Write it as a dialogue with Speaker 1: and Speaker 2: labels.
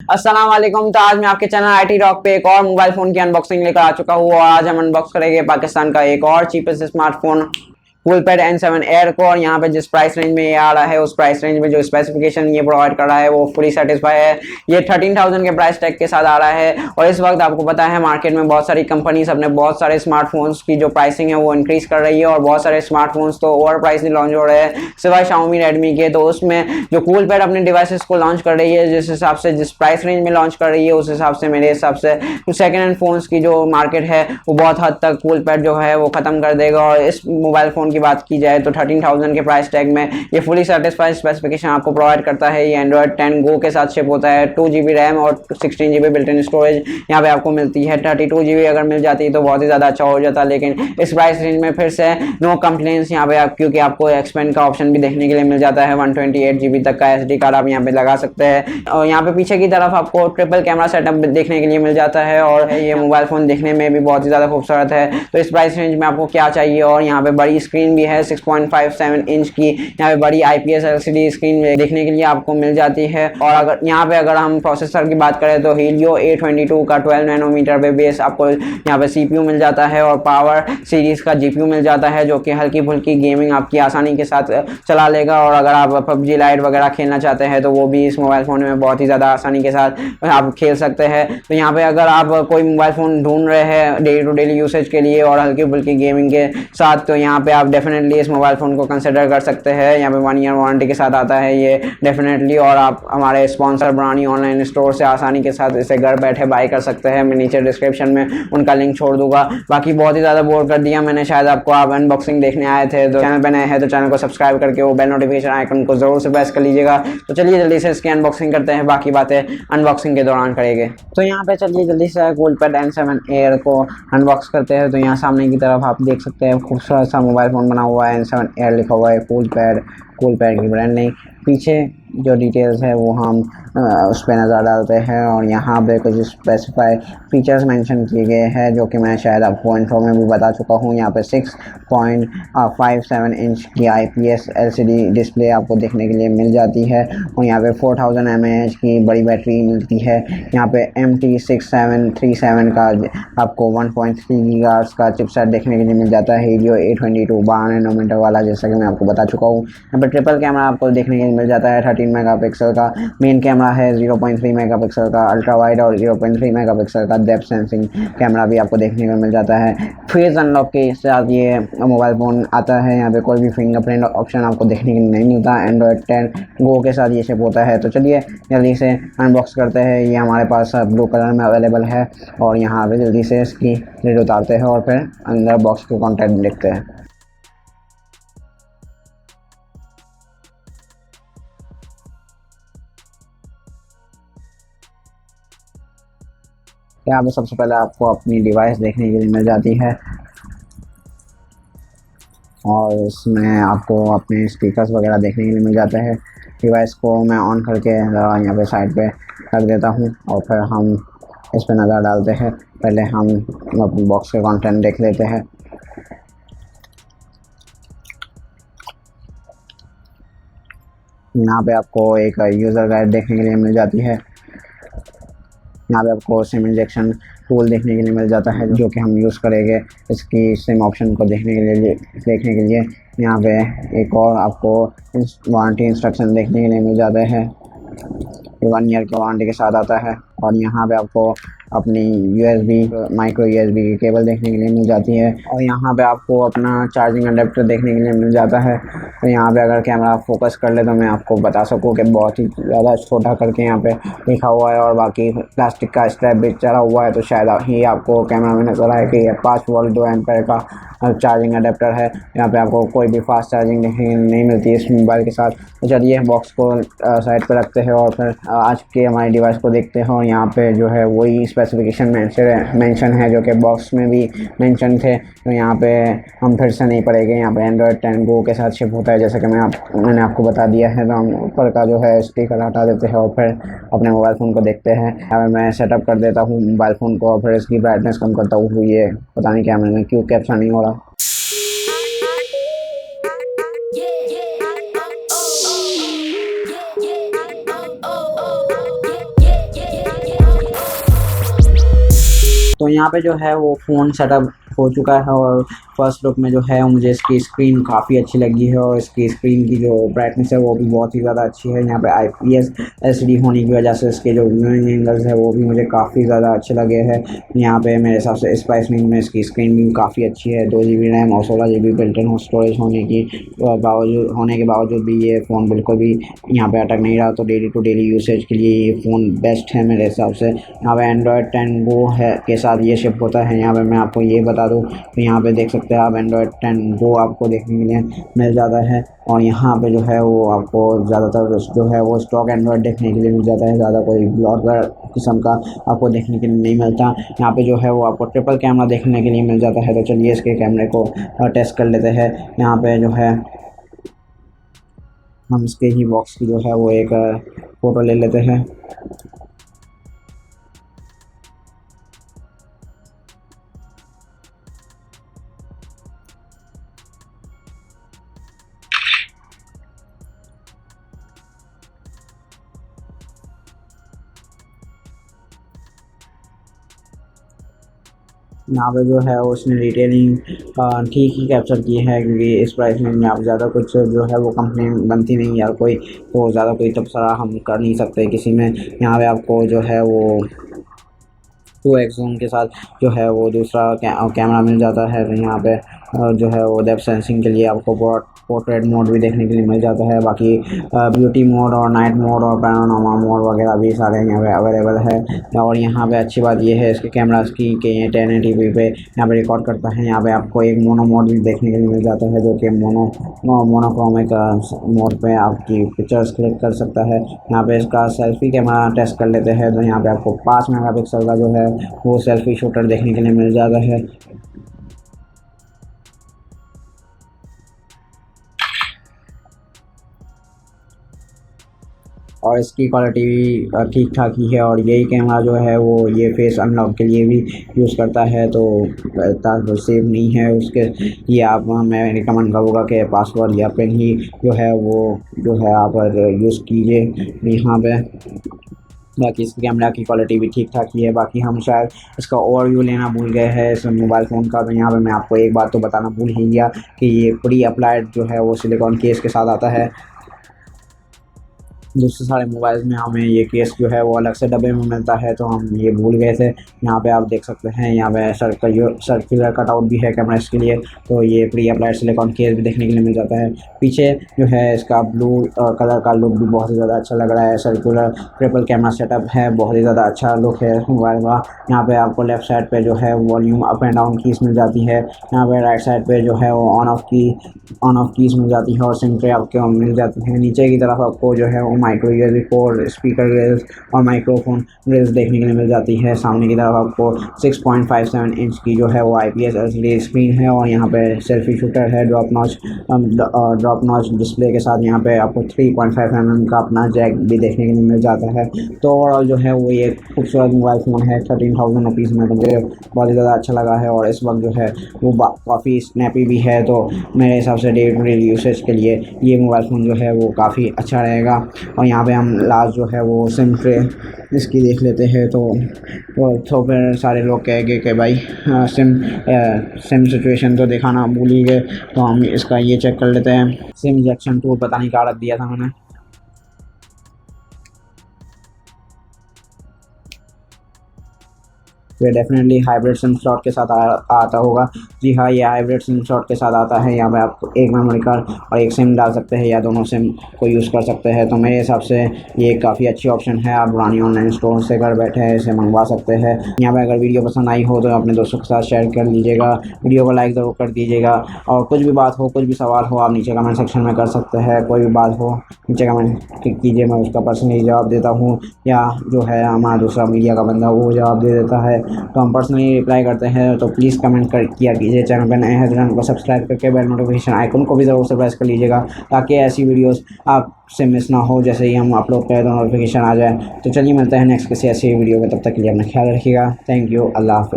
Speaker 1: अस्सलाम वालेकुम। तो आज मैं आपके चैनल आईटी रॉक पे एक और मोबाइल फोन की अनबॉक्सिंग लेकर आ चुका हूँ और आज हम अनबॉक्स करेंगे पाकिस्तान का एक और cheapest smartphone Coolpad N7 air को। और यहाँ पे जिस प्राइस रेंज में ये आ रहा है उस प्राइस रेंज में जो स्पेसिफिकेशन ये प्रोवाइड कर रहा है वो फुली सेटिस्फाई है। ये 13,000 के प्राइस टैग के साथ आ रहा है और इस वक्त आपको पता है मार्केट में बहुत सारी कंपनीज अपने बहुत सारे स्मार्टफोन्स की जो प्राइसिंग है वो इंक्रीज कर रही है और बहुत सारे स्मार्टफोन्स तो ओवर प्राइस लॉन्च हो रहे हैं सिवाय Xiaomi रेडमी के। तो उसमें जो कूलपैड अपने डिवाइसेस को लॉन्च कर रही है जिस हिसाब से जिस प्राइस रेंज में लॉन्च कर रही है उस हिसाब से मेरे हिसाब से सेकेंड हैंड फोन्स की जो मार्केट है वो बहुत हद तक कूलपैड जो है वो खत्म कर देगा। और इस मोबाइल फोन की बात की जाए तो 13,000 के प्राइस टैग में ये फुली सेटिस्फाइड स्पेसिफिकेशन आपको प्रोवाइड करता है। ये एंड्रॉइड 10 गो के साथ शिप होता है। 2 GB रैम और 16 GB बिल्ट इन स्टोरेज यहाँ पे आपको मिलती है। 32 GB अगर मिल जाती तो बहुत ही ज़्यादा अच्छा हो जाता, लेकिन इस प्राइस रेंज में फिर से नो कंप्लेंट्स यहाँ पे आप, क्योंकि आपको एक्सपेंड का ऑप्शन भी देखने के लिए मिल जाता है। 128 GB तक का SD कार्ड आप यहाँ पे लगा सकते हैं और यहाँ पे पीछे की तरफ आपको ट्रिपल कैमरा सेटअप देखने के लिए मिल जाता है और ये मोबाइल फोन देखने में भी बहुत ही ज़्यादा खूबसूरत है। तो इस प्राइस रेंज में आपको क्या चाहिए। और यहाँ पे बड़ी स्क्रीन भी है 6.57 इंच की, यहाँ पे बड़ी IPS LCD स्क्रीन देखने के लिए आपको मिल जाती है। और अगर यहाँ पे अगर हम प्रोसेसर की बात करें तो Helio A22 का 12 नैनोमीटर पे बेस आपको यहाँ पे CPU मिल जाता है और पावर सीरीज का GPU मिल जाता है जो कि हल्की फुल्की गेमिंग आपकी आसानी के साथ चला लेगा। और अगर आप PUBG लाइट वगैरह खेलना चाहते हैं तो वो भी इस मोबाइल फ़ोन में बहुत ही ज़्यादा आसानी के साथ आप खेल सकते हैं। तो यहाँ पे अगर आप कोई मोबाइल फ़ोन ढूंढ रहे हैं डेली टू डेली यूसेज के लिए और हल्की फुल्की गेमिंग के साथ तो यहाँ पे आप डेफिनेटली इस मोबाइल फ़ोन को कंसिडर कर सकते हैं। यहाँ पे 1 ईयर वारंटी के साथ आता है ये डेफिनेटली। और आप हमारे स्पॉन्सर ब्रानी ऑनलाइन स्टोर से आसानी के साथ इसे घर बैठे बाय कर सकते हैं। मैं नीचे डिस्क्रिप्शन में उनका लिंक छोड़ दूंगा। बाकी बहुत ही ज़्यादा बोर कर दिया मैंने शायद आपको। आप अनबॉक्सिंग देखने आए थे तो चैनल पर नए हैं तो चैनल को सब्सक्राइब करके वो बेल नोटिफिकेशन आइकन को जरूर से प्रेस कर लीजिएगा। तो चलिए जल्दी से इसकी अनबॉक्सिंग करते हैं, बाकी बातें अनबॉक्सिंग के दौरान करेंगे। तो यहाँ पे चलिए जल्दी से कूलपैड N7 एयर को अनबॉक्स करते हैं। तो यहाँ सामने की तरफ आप देख सकते हैं खूबसूरत सा मोबाइल फ़ोन बना हुआ है, N7 एयर लिखा हुआ है, कूलपैड की ब्रांडिंग। पीछे जो डिटेल्स है वो हम उस पर नज़र डालते हैं और यहाँ पे कुछ स्पेसिफाई फीचर्स मेंशन किए गए हैं जो कि मैं शायद आपको इंट्रो में भी बता चुका हूँ। यहाँ पे 6.57 इंच की IPS LCD डिस्प्ले आपको देखने के लिए मिल जाती है और यहाँ पे 4000 mAh की बड़ी बैटरी मिलती है। यहाँ पे MT6737 का आपको 1.3 GHz का चिपसेट देखने के लिए मिल जाता है। Helio A22 12 नैनोमीटर वाला, जैसा कि मैं आपको बता चुका हूँ। यहाँ पे ट्रिपल कैमरा आपको देखने के लिए मिल जाता है। 13 मेगापिक्सल का मेन कैमरा है, 0.3 मेगापिक्सल का अल्ट्रा वाइड और 0.3 मेगापिक्सल का डेप्थ सेंसिंग कैमरा भी आपको देखने को मिल जाता है। फेस अनलॉक के साथ ये मोबाइल फ़ोन आता है। यहाँ पे कोई भी फिंगरप्रिंट ऑप्शन आपको देखने के लिए नहीं मिलता। एंड्रॉयड 10 गो के साथ ये शिप होता है। तो चलिए जल्दी से अनबॉक्स करते हैं। ये हमारे पास ब्लू कलर में अवेलेबल है और यहाँ पे जल्दी से इसकी लिड उतारते हैं और फिर अंदर बॉक्स के कॉन्टेंट देखते हैं। यहाँ पे सबसे पहले आपको अपनी डिवाइस देखने के लिए मिल जाती है और इसमें आपको अपने स्पीकर्स वगैरह देखने के लिए मिल जाते हैं। डिवाइस को मैं ऑन करके यहाँ पे साइड पे रख देता हूँ और फिर हम इस पे नज़र डालते हैं। पहले हम अपने बॉक्स के कंटेंट देख लेते हैं। यहाँ पे आपको एक यूज़र गाइड देखने के लिए मिल जाती है। यहाँ पे आपको सिम इंजेक्शन टूल देखने के लिए मिल जाता है जो कि हम यूज़ करेंगे इसकी सिम ऑप्शन को देखने के लिए। यहाँ पे एक और आपको वारंटी इंस्ट्रक्शन देखने के लिए मिल जाते हैं। 1 ईयर की वारंटी के साथ आता है और यहाँ पे आपको अपनी माइक्रो USB की केबल देखने के लिए मिल जाती है और यहाँ पे आपको अपना चार्जिंग अडेप्टर देखने के लिए मिल जाता है। तो यहाँ पे अगर कैमरा फोकस कर ले तो मैं आपको बता सकूँ कि बहुत ही ज़्यादा छोटा करके यहाँ पे लिखा हुआ है और बाकी प्लास्टिक का स्ट्रैप भी चढ़ा हुआ है। तो शायद ही आपको कैमरा में नजर आए कि 5 वोल्ट 2 एम्पेयर का चार्जिंग अडेप्टर है। यहाँ पे आपको कोई भी फास्ट चार्जिंग नहीं मिलती इस मोबाइल के साथ। तो चलिए बॉक्स को साइड पर रखते हैं और फिर आज के हमारी डिवाइस को देखते हैं। और यहाँ पे जो है वही स्पेसिफिकेशन मेंशन है जो कि बॉक्स में भी मेंशन थे। तो यहाँ पे हम फिर से नहीं पढ़ेंगे। यहाँ पे एंड्रॉयड 10 गो के साथ शिप होता है जैसा कि मैंने आपको बता दिया है। तो हम ऊपर का जो है स्टिकर हटा देते हैं और फिर अपने मोबाइल फ़ोन को देखते हैं। अब मैं सेटअप कर देता हूँ मोबाइल फ़ोन को और फिर इसकी ब्राइटनेस कम करता हूँ। ये पता नहीं क्या मैंने क्यों कैप्चर नहीं हो रहा। तो यहाँ पे जो है वो फ़ोन सेटअप हो चुका है और फर्स्ट लुक में जो है मुझे इसकी स्क्रीन काफ़ी अच्छी लगी है और इसकी स्क्रीन की जो ब्राइटनेस है वो भी बहुत ही ज़्यादा अच्छी है। यहाँ पे IPS LCD होने की वजह से इसके जो व्यूइंग एंगल्स है वो भी मुझे काफ़ी ज़्यादा अच्छे लगे हैं। यहाँ पे मेरे हिसाब से इस प्राइस रेंज में इसकी स्क्रीन भी काफ़ी अच्छी है। 2 GB रैम और 16 GB बिल्ट-इन स्टोरेज होने के बावजूद भी ये फ़ोन बिल्कुल भी यहाँ पे अटक नहीं रहा। तो डेली टू डेली यूसेज के लिए ये फ़ोन बेस्ट है मेरे हिसाब से। यहाँ पे Android 10 Go है के साथ ये शिप होता है। यहाँ पे मैं आपको ये बता दूँ तो यहाँ पे देख सकते हैं आप Android 10 Go आपको देखने के लिए मिल जाता है और यहाँ पे जो है वो आपको ज़्यादातर जो है वो स्टॉक एंड्रॉयड देखने के लिए मिल जाता है। ज़्यादा कोई ब्लॉगर किस्म का आपको देखने के लिए नहीं मिलता। यहाँ पे जो है वो आपको ट्रिपल कैमरा देखने के लिए मिल जाता है। तो चलिए इसके कैमरे को टेस्ट कर लेते हैं। यहाँ पे जो है हम इसके ही बॉक्स की जो है वो एक फ़ोटो ले लेते हैं। यहाँ पे जो है उसने डिटेलिंग ठीक ही कैप्चर की है क्योंकि इस प्राइस में आप ज़्यादा कुछ जो है वो कंप्लेन बनती नहीं यार कोई तो ज़्यादा कोई तबसरा हम कर नहीं सकते किसी में। यहाँ पे आपको जो है वो 2x ज़ूम के साथ जो है वो दूसरा कैमरा मिल जाता है। तो यहाँ पे जो है वो डेप्थ सेंसिंग के लिए आपको पोर्ट्रेट मोड भी देखने के लिए मिल जाता है। बाकी ब्यूटी मोड और नाइट मोड और पैनोरामा मोड वगैरह भी सारे यहाँ पे अवेलेबल है। और यहाँ पे अच्छी बात ये है इसके कैमरास की कि ये 1080p पे यहाँ पे रिकॉर्ड करता है। यहाँ पे आपको एक मोनो मोड भी देखने के लिए मिल जाता है जो कि मोनोक्रोमिक मोड पे आपकी पिक्चर्स क्लिक कर सकता है। यहाँ पे इसका सेल्फी कैमरा टेस्ट कर लेते हैं। तो यहाँ पे आपको 5 मेगापिक्सल का जो है वो सेल्फी शूटर देखने के लिए मिल जाता है। और इसकी क्वालिटी भी ठीक ठाक ही है और यही कैमरा जो है वो ये फेस अनलॉक के लिए भी यूज़ करता है। तो इतना सेफ नहीं है उसके लिए आप मैं रिकमेंड करूँगा कि पासवर्ड या पिन ही जो है वो जो है आप यूज़ कीजिए यहाँ पे। बाकी इस कैमरा की क्वालिटी भी ठीक ठाक ही है। बाकी हम शायद इसका ओवरव्यू लेना भूल गए हैं इस मोबाइल फ़ोन का। तो यहाँ पे मैं आपको एक बात तो बताना भूल ही गया कि ये प्री अप्लाइड जो है वो सिलिकॉन केस के साथ आता है। दूसरे सारे मोबाइल्स में हमें ये केस जो है वो अलग से डब्बे में मिलता है तो हम ये भूल गए थे। यहाँ पे आप देख सकते हैं यहाँ पे सर्कुलर कटआउट भी है कैमरा के लिए। तो ये प्री अप्लाइड सिलिकॉन केस भी देखने के लिए मिल जाता है। पीछे जो है इसका ब्लू कलर का लुक भी बहुत ही ज़्यादा अच्छा लग रहा है। सर्कुलर ट्रिपल कैमरा सेटअप है, बहुत ही ज़्यादा अच्छा लुक है मोबाइल का। यहाँ पे आपको लेफ्ट साइड पे जो है volume up and down keys मिल जाती है। यहाँ पे राइट साइड पे जो है वो ऑन ऑफ कीज़ मिल जाती है और सिम ट्रे आपको मिल जाती है। नीचे की तरफ आपको जो है वो micro USB port, speaker grills और माइक्रोफोन ग्रिल्स देखने के लिए मिल जाती है। सामने की तरफ आपको 6.57 इंच की जो है वो IPS LCD स्क्रीन है और यहाँ पे सेल्फी शूटर है। ड्रॉप नॉच डिस्प्ले के साथ यहाँ पे आपको 3.5 mm का अपना जैक भी देखने के लिए मिल जाता है। तो ओवरऑल जो है वो ये खूबसूरत मोबाइल फ़ोन है। 13,000 रुपीज़ में तो मुझे बहुत ही ज़्यादा अच्छा लगा है और इस वक्त जो है वो काफ़ी स्नैपी भी है। तो मेरे हिसाब से डे टू डे यूसेज के लिए ये मोबाइल फ़ोन जो है वो काफ़ी अच्छा रहेगा। और यहाँ पे हम लास्ट जो है वो सिम ट्रे इसकी देख लेते हैं। तो फिर सारे लोग कहेंगे कि भाई सिम सिचुएशन तो दिखाना भूल ही गए। तो हम इसका ये चेक कर लेते हैं। सिम इंजेक्शन टूल पता नहीं क्या रख दिया था मैंने। ये डेफिनेटली हाइब्रिड सिम स्लॉट के साथ आता होगा। जी हाँ, ये हाइब्रिड सिम स्लॉट के साथ आता है। यहाँ पे आप एक मेमोरी कार्ड और एक सिम डाल सकते हैं या दोनों सिम को यूज़ कर सकते हैं। तो मेरे हिसाब से ये काफ़ी अच्छी ऑप्शन है। आप पुरानी ऑनलाइन स्टोर से घर बैठे इसे मंगवा सकते हैं। यहाँ पे अगर वीडियो पसंद आई हो तो अपने दोस्तों के साथ शेयर कर लीजिएगा। वीडियो को लाइक ज़रूर कर दीजिएगा और कुछ भी बात हो, कुछ भी सवाल हो आप नीचे कमेंट सेक्शन में कर सकते हैं। कोई भी बात हो नीचे कमेंट कीजिए, मैं उसका पर्सनली जवाब देता हूँ या जो है हमारा दूसरा मीडिया का बंदा वो जवाब दे देता है। तो हम पर्सनली रिप्लाई करते हैं। तो प्लीज़ कमेंट किया कीजिए। चैनल पर नए हैं तो चैनल को सब्सक्राइब करके बेल नोटिफिकेशन आइकन को भी ज़रूर से प्रेस कर लीजिएगा ताकि ऐसी वीडियोस आपसे मिस ना हो। जैसे ही हम अपलोड करें तो नोटिफिकेशन आ जाए। तो चलिए मिलते हैं नेक्स्ट किसी ऐसी वीडियो में। तब तक के लिए अपना ख्याल रखिएगा। Thank you. अल्लाह हाफ़िज़।